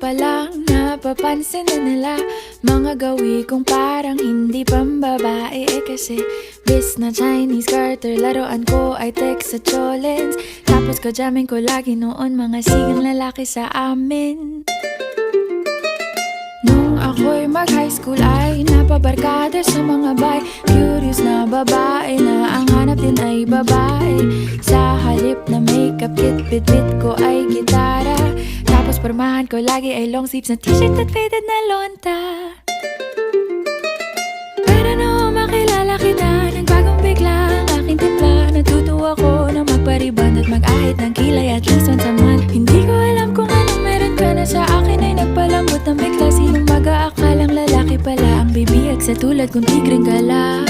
pa lang napapansin na nila mga gawi kong parang hindi pambabae. Kasi bis na Chinese Carter, laruan ko ay text sa cholens. Tapos kajamin ko lagi noon mga sigang lalaki sa amin. Nung ako'y mag-high school ay napabarkada sa mga bay. Curious na babae na ang hanap din ay babae. Sa halip na makeup kit, bit-bit ko ay gitara. Tapos pormahan ko lagi ay long sleeves na t-shirt at faded na lonta. Pero noong makilala kita, nagbagong bigla ang aking timpla. Natutuwa ko na magpariban at mag-ahit ng kilay at least once a month. Hindi ko alam kung anong meron ka na sa akin ay nagpalambot ng bigla. Sinong mag-aakalang lalaki pala ang bibiyag sa tulad kong tigreng gala.